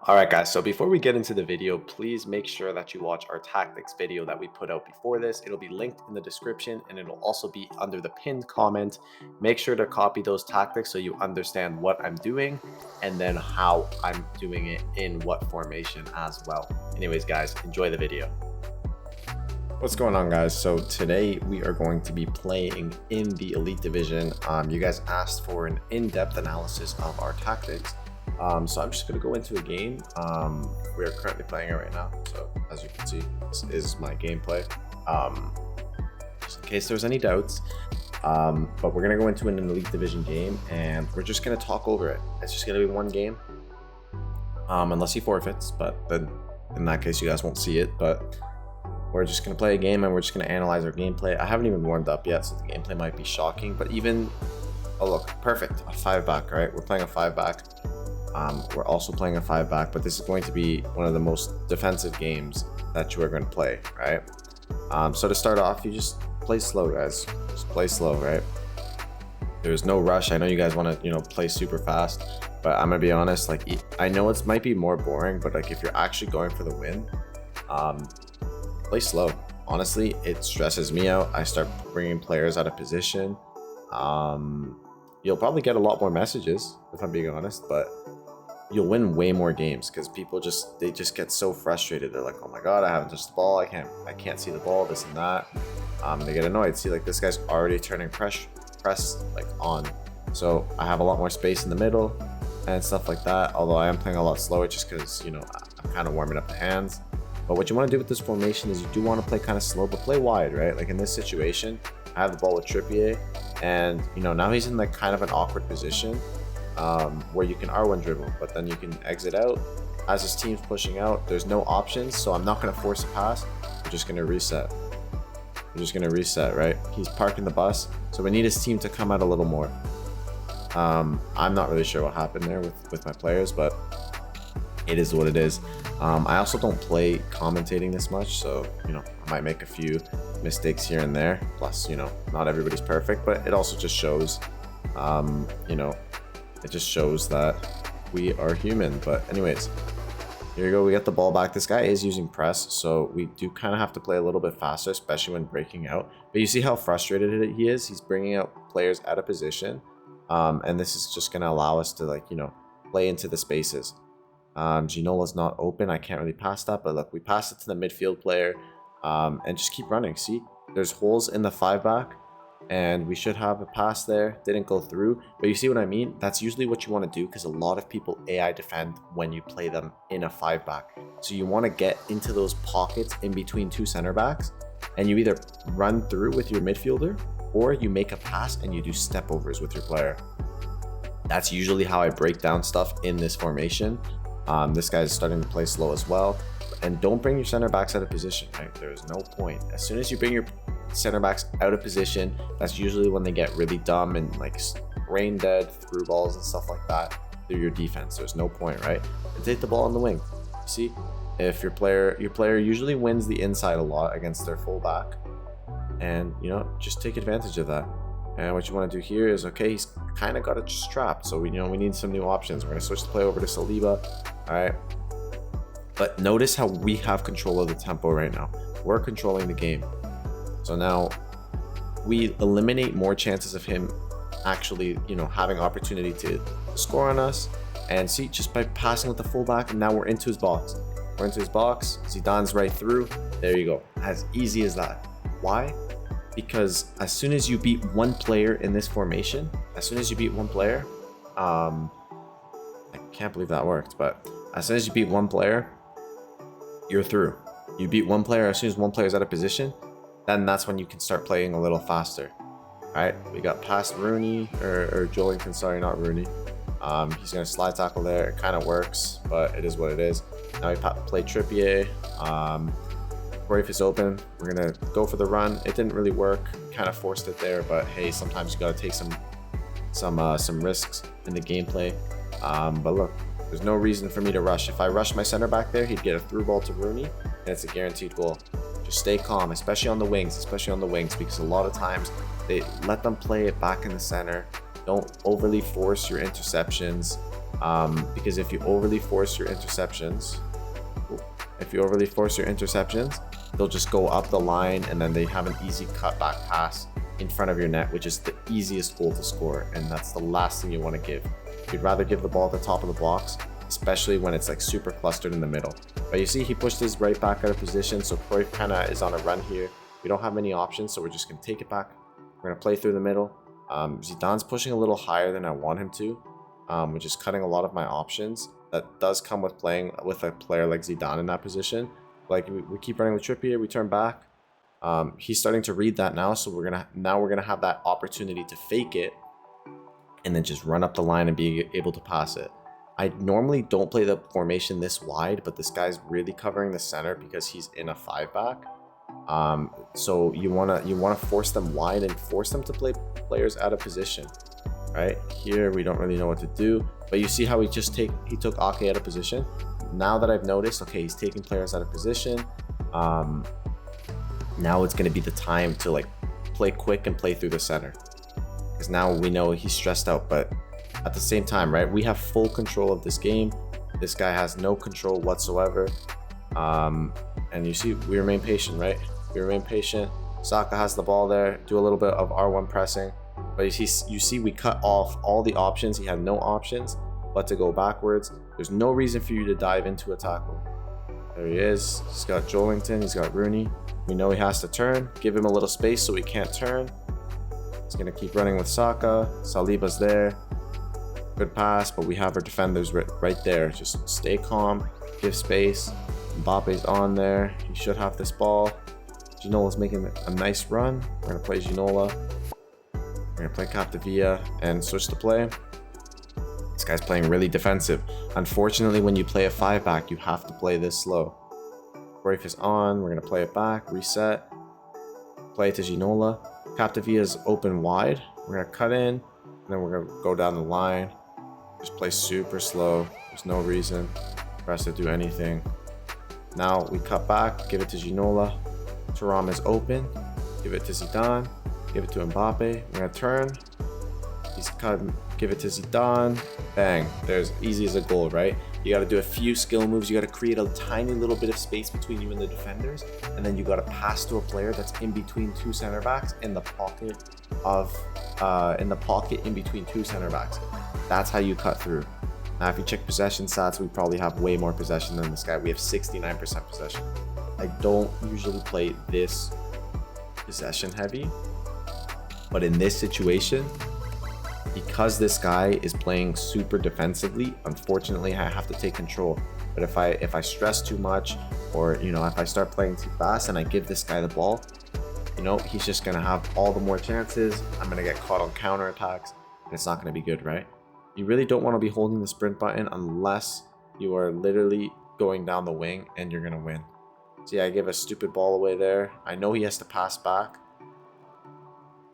All right, guys. So before we get into the video, please make sure that you watch our tactics video that we put out before this. It'll be linked in the description and it'll also be under the pinned comment. Make sure to copy those tactics so you understand what I'm doing and then how I'm doing it in what formation as well. Anyways, guys, enjoy the video. What's going on, guys? So today we are going to be playing in the Elite Division. You guys asked for an in-depth analysis of our tactics. So I'm just going to go into a game. We're currently playing it right now. So as you can see, this is my gameplay. Just in case there's any doubts. But we're going to go into an Elite Division game and we're just going to talk over it. It's just going to be one game. Unless he forfeits, but then in that case you guys won't see it. But we're just going to play a game and we're just going to analyze our gameplay. I haven't even warmed up yet, so the gameplay might be shocking. But even, oh look, perfect. A 5-back, right? We're playing a 5-back. We're also playing a 5-back, but this is going to be one of the most defensive games that you are going to play, right? So to start off, you just play slow, guys. Just play slow, right? There's no rush. I know you guys want to, play super fast, but I'm gonna be honest. Like, I know it might be more boring, but like if you're actually going for the win, play slow. Honestly, it stresses me out. I start bringing players out of position. You'll probably get a lot more messages if I'm being honest, but you'll win way more games because people just get so frustrated. They're like, oh my god, I haven't touched the ball, I can't see the ball, this and that. They get annoyed. See, like, this guy's already turning press like on, so I have a lot more space in the middle and stuff like that, although I am playing a lot slower just because I'm kind of warming up the hands. But what you want to do with this formation is you do want to play kind of slow, but play wide, right? Like in this situation, I have the ball with Trippier, and now he's in like kind of an awkward position where you can R1 dribble, but then you can exit out. As his team's pushing out, there's no options, so I'm not going to force a pass. We're just going to reset. Right? He's parking the bus, so we need his team to come out a little more. I'm not really sure what happened there with my players, but it is what it is. I also don't play commentating this much, so I might make a few mistakes here and there. Plus, not everybody's perfect, but it also just shows, it just shows that we are human. But anyways, here you go. We get the ball back. This guy is using press, so we do kind of have to play a little bit faster, especially when breaking out. But you see how frustrated he is? He's bringing out players out of position, and this is just going to allow us to play into the spaces. Ginola's not open. I can't really pass that, but look, we pass it to the midfield player, and just keep running. See, there's holes in the 5-back, and we should have a pass there. Didn't go through, but you see what I mean? That's usually what you want to do because a lot of people AI defend when you play them in a 5-back. So you want to get into those pockets in between two center backs, and you either run through with your midfielder or you make a pass and you do step overs with your player. That's usually how I break down stuff in this formation. This guy's starting to play slow as well. And don't bring your center backs out of position, right? There's no point. As soon as you bring your center backs out of position, that's usually when they get really dumb and like brain dead through balls and stuff like that through your defense. There's no point, right? And take the ball on the wing. See, if your player usually wins the inside a lot against their fullback, and just take advantage of that. And what you want to do here is, okay, he's kind of got it strapped, so we need some new options. We're going to switch the play over to Saliba. All right, but notice how we have control of the tempo right now. We're controlling the game, so now we eliminate more chances of him actually having opportunity to score on us. And see, just by passing with the fullback, and now we're into his box. Zidane's right through. There you go. As easy as that. Why? Because as soon as you beat one player in this formation, I can't believe that worked, but as soon as you beat one player, you're through. You beat one player, as soon as one player's out of position, then that's when you can start playing a little faster. All right, we got past Rooney, or Joelinton, sorry, not Rooney. He's going to slide tackle there. It kind of works, but it is what it is. Now we play Trippier. If it's open, we're gonna go for the run. It didn't really work, kind of forced it there, but hey, sometimes you gotta take some risks in the gameplay. But look, there's no reason for me to rush. If I rush my center back there, he'd get a through ball to Rooney, and it's a guaranteed goal. Just stay calm, especially on the wings, because a lot of times they let them play it back in the center. Don't overly force your interceptions. because if you overly force your interceptions, they'll just go up the line, and then they have an easy cutback pass in front of your net, which is the easiest goal to score, and that's the last thing you want to give. You'd rather give the ball at the top of the box, especially when it's like super clustered in the middle. But you see he pushed his right back out of position, so Cruyff kind of is on a run here. We don't have many options, so we're just going to take it back. We're going to play through the middle. Zidane's pushing a little higher than I want him to, which is cutting a lot of my options. That does come with playing with a player like Zidane in that position. Like we keep running with Trippier, we turn back. He's starting to read that now, so we're gonna have that opportunity to fake it and then just run up the line and be able to pass it. I normally don't play the formation this wide, but this guy's really covering the center because he's in a 5-back. So you wanna force them wide and force them to play players out of position. Right here, we don't really know what to do, but you see how he took Ake out of position. Now that I've noticed, okay, he's taking players out of position. Now it's going to be the time to like play quick and play through the center, because now we know he's stressed out, but at the same time, right, we have full control of this game. This guy has no control whatsoever. And you see, we remain patient, right? We remain patient. Saka has the ball there, do a little bit of R1 pressing, but you see we cut off all the options. He had no options but to go backwards. There's no reason for you to dive into a tackle. There he is. He's got Joelinton, he's got Rooney. We know he has to turn. Give him a little space so he can't turn. He's gonna keep running with Saka. Saliba's there. Good pass, but we have our defenders right there. Just stay calm, give space. Mbappe's on there. He should have this ball. Ginola's making a nice run. We're gonna play Ginola. We're gonna play Capdevia and switch to play. This guy's playing really defensive. Unfortunately, when you play a 5-back, you have to play this slow. Cruyff is on. We're gonna play it back, reset, play it to Ginola. Capdevia is open wide. We're gonna cut in, and then we're gonna go down the line. Just play super slow. There's no reason for us to do anything. Now we cut back, give it to Ginola. Thuram is open. Give it to Zidane. Give it to Mbappe. We're gonna turn. He's cut. Give it to Zidane. Bang. There's easy as a goal, right? You got to do a few skill moves. You got to create a tiny little bit of space between you and the defenders, and then you got to pass to a player that's in between two center backs in the pocket in between two center backs. That's how you cut through. Now, if you check possession stats, we probably have way more possession than this guy. We have 69% possession. I don't usually play this possession heavy, but in this situation, because this guy is playing super defensively, unfortunately I have to take control. But if I stress too much, or if I start playing too fast and I give this guy the ball, he's just gonna have all the more chances. I'm gonna get caught on counterattacks, and it's not gonna be good, right? You really don't want to be holding the sprint button unless you are literally going down the wing and you're gonna win. See, I give a stupid ball away there. I know he has to pass back,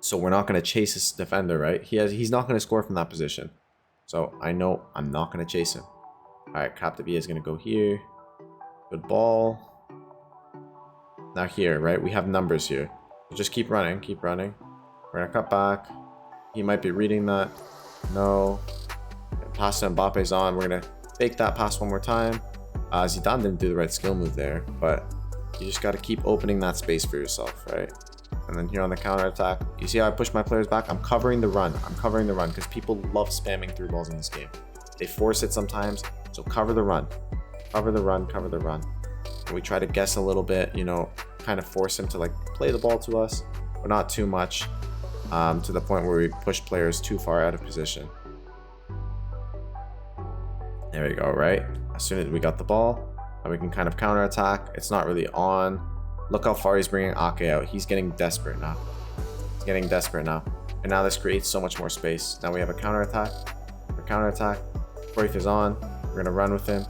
so we're not going to chase this defender, right? He's not going to score from that position. So I know I'm not going to chase him. All right, Capdevia is going to go here. Good ball. Now here, right? We have numbers here. So just keep running, keep running. We're going to cut back. He might be reading that. No. Pass to Mbappe's on. We're going to fake that pass one more time. Zidane didn't do the right skill move there, but you just got to keep opening that space for yourself, right? And then here on the counter attack, you see how I push my players back? I'm covering the run. I'm covering the run because people love spamming through balls in this game. They force it sometimes, so cover the run. Cover the run, cover the run. And we try to guess a little bit, kind of force him to like play the ball to us, but not too much, to the point where we push players too far out of position. There we go, right? As soon as we got the ball, and we can kind of counter attack. It's not really on. Look how far he's bringing Ake out. He's getting desperate now. He's getting desperate now. And now this creates so much more space. Now we have a counterattack. For counterattack, Cruyff is on. We're going to run with him.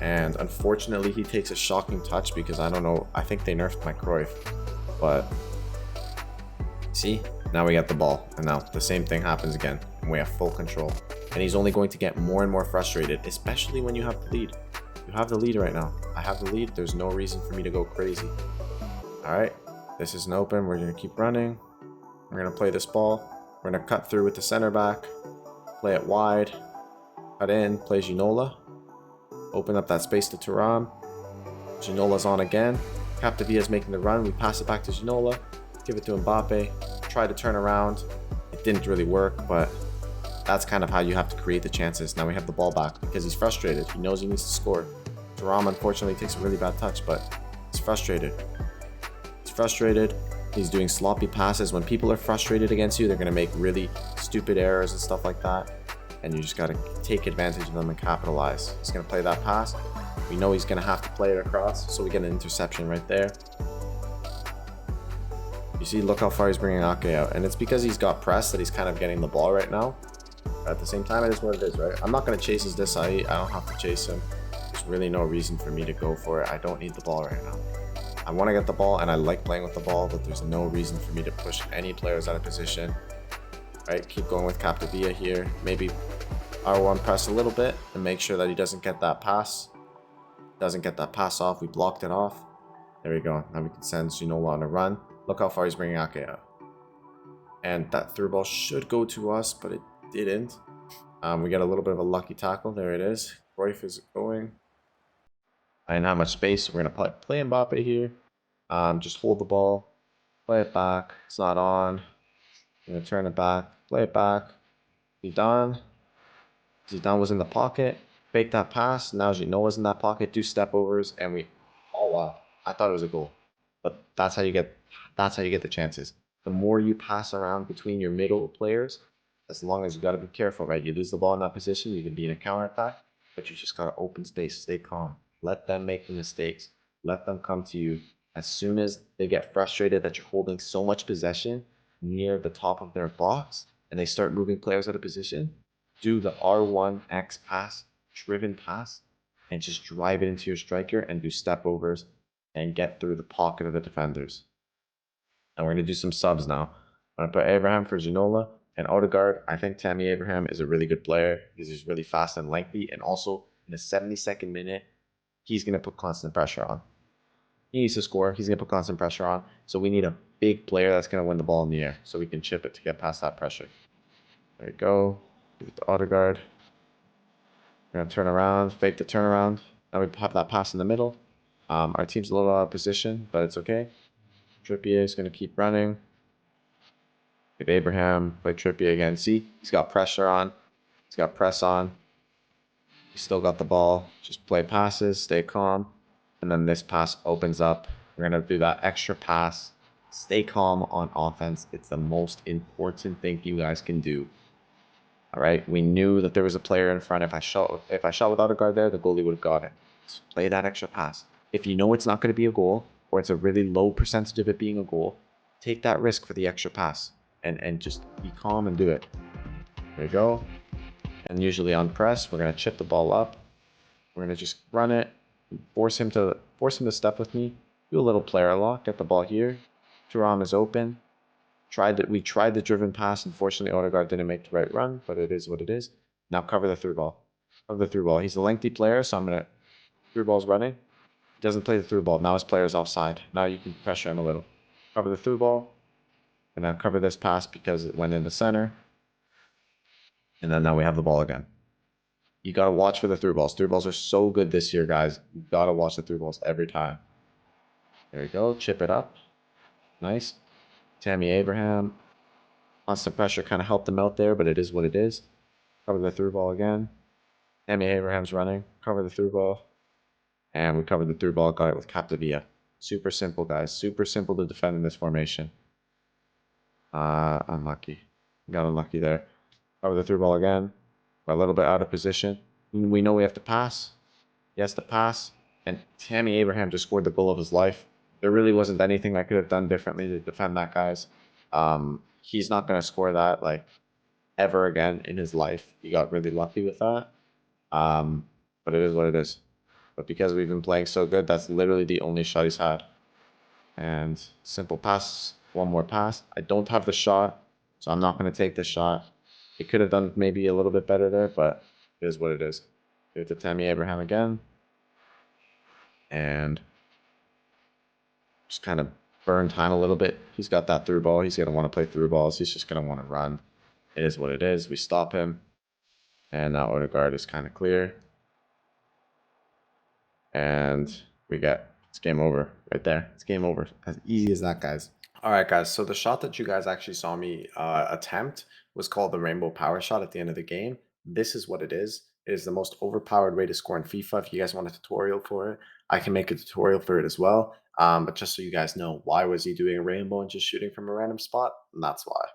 And unfortunately, he takes a shocking touch because I don't know. I think they nerfed my Cruyff. But see, now we got the ball. And now the same thing happens again. And we have full control. And he's only going to get more and more frustrated, especially when you have the lead. You have the lead right now. I have the lead. There's no reason for me to go crazy. All right, this is an open. We're going to keep running. We're going to play this ball. We're going to cut through with the center back. Play it wide. Cut in, play Ginola. Open up that space to Thuram. Ginola's on again. Capdevia's making the run. We pass it back to Ginola. Give it to Mbappe. Try to turn around. It didn't really work, but that's kind of how you have to create the chances. Now we have the ball back because he's frustrated. He knows he needs to score. Thuram unfortunately takes a really bad touch, but he's frustrated. He's frustrated. He's doing sloppy passes. When people are frustrated against you, they're going to make really stupid errors and stuff like that. And you just got to take advantage of them and capitalize. He's going to play that pass. We know he's going to have to play it across, so we get an interception right there. You see, look how far he's bringing Ake out. And it's because he's got pressed that he's kind of getting the ball right now. But at the same time, it is what it is, right? I'm not going to chase his Desai. I don't have to chase him. There's really no reason for me to go for it. I don't need the ball right now. I want to get the ball, and I like playing with the ball, but there's no reason for me to push any players out of position. Right, keep going with Capdevia here. Maybe R1 press a little bit and make sure that he doesn't get that pass. Doesn't get that pass off. We blocked it off. There we go. Now we can send Ginola on a run. Look how far he's bringing Ake out. And that through ball should go to us, but it didn't. We get a little bit of a lucky tackle. There it is. Cruyff is going. I didn't have much space. We're going to play Mbappe here. Just hold the ball. Play it back. It's not on. I'm going to turn it back. Play it back. Zidane. Zidane was in the pocket. Fake that pass. Now Gino's in that pocket. Do step overs. And we... Oh, wow. I thought it was a goal. But that's how you get the chances. The more you pass around between your middle players, as long as you got to be careful, right? You lose the ball in that position, you can be in a counter attack, but you just got to open space, stay calm. Let them make the mistakes. Let them come to you. As soon as they get frustrated that you're holding so much possession near the top of their box and they start moving players out of position, do the R1X pass, driven pass, and just drive it into your striker and do step overs and get through the pocket of the defenders. And we're going to do some subs now. I'm going to put Abraham for Ginola and Odegaard. I think Tammy Abraham is a really good player because he's really fast and lengthy. And also, in the 72nd minute, he's going to put constant pressure on. He needs to score. He's going to put constant pressure on. So we need a big player that's going to win the ball in the air so we can chip it to get past that pressure. There we go. Give it to Odegaard. We're going to turn around, fake the turnaround. Now we have that pass in the middle. Our team's a little out of position, but it's okay. Trippier is going to keep running. If Abraham play Trippier again, see, he's got pressure on. He's got press on. He's still got the ball. Just play passes, stay calm. And then this pass opens up. We're going to do that extra pass. Stay calm on offense. It's the most important thing you guys can do. All right, we knew that there was a player in front. If I shot with Odegaard there, the goalie would have got it. So play that extra pass. If you know it's not going to be a goal, or it's a really low percentage of it being a goal, take that risk for the extra pass and just be calm and do it. There you go. And usually on press, we're going to chip the ball up. We're going to just run it, force him to step with me, do a little player lock, get the ball here. Thuram is open. We tried the driven pass. Unfortunately, Odegaard didn't make the right run, but it is what it is. Now cover the through ball. Cover the through ball. He's a lengthy player, so I'm going to... Through ball's running. He doesn't play the through ball. Now his player's offside. Now you can pressure him a little. Cover the through ball. And then cover this pass because it went in the center. And then now we have the ball again. You got to watch for the through balls. Through balls are so good this year, guys. You got to watch the through balls every time. There we go. Chip it up. Nice. Tammy Abraham. Constant pressure kind of helped him out there, but it is what it is. Cover the through ball again. Tammy Abraham's running. Cover the through ball. And we covered the through ball. Got it with Capdevia. Super simple, guys. Super simple to defend in this formation. Unlucky. Got unlucky there. Cover the through ball again. We're a little bit out of position. We know we have to pass. He has to pass. And Tammy Abraham just scored the goal of his life. There really wasn't anything I could have done differently to defend that, guys. He's not going to score that, like, ever again in his life. He got really lucky with that. But it is what it is. But because we've been playing so good, that's literally the only shot he's had. And simple pass. One more pass. I don't have the shot, so I'm not going to take the shot. It could have done maybe a little bit better there, but it is what it is. Give it to Tammy Abraham again. And just kind of burn time a little bit. He's got that through ball. He's going to want to play through balls. He's just going to want to run. It is what it is. We stop him. And now Odegaard is kind of clear. And we get, it's game over right there. It's game over. As easy as that, guys. All right, guys. So the shot that you guys actually saw me attempt was called the rainbow power shot at the end of the game. This is what it is. It is the most overpowered way to score in FIFA. If you guys want a tutorial for it, I can make a tutorial for it as well. But just so you guys know, why was he doing a rainbow and just shooting from a random spot? And that's why.